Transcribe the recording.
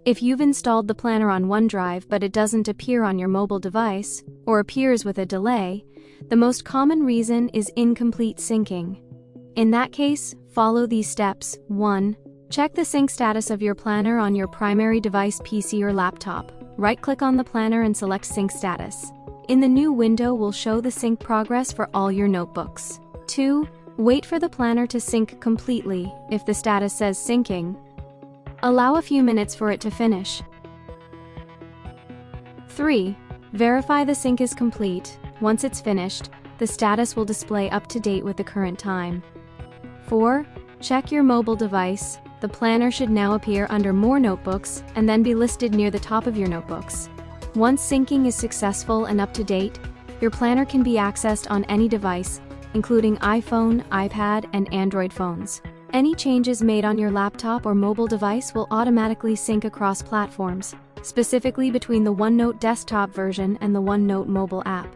If you've installed the planner on OneDrive but it doesn't appear on your mobile device, or appears with a delay, the most common reason is incomplete syncing. In that case, follow these steps. 1. Check the sync status of your planner on your primary device, PC or laptop. Right-click on the planner and select Sync Status. In the new window will show the sync progress for all your notebooks. 2. Wait for the planner to sync completely. If the status says syncing, allow a few minutes for it to finish. 3. Verify the sync is complete. Once it's finished, the status will display up to date with the current time. 4. Check your mobile device. The planner should now appear under More Notebooks and then be listed near the top of your notebooks. Once syncing is successful and up to date, your planner can be accessed on any device, including iPhone, iPad, and Android phones. Any changes made on your laptop or mobile device will automatically sync across platforms, specifically between the OneNote desktop version and the OneNote mobile app.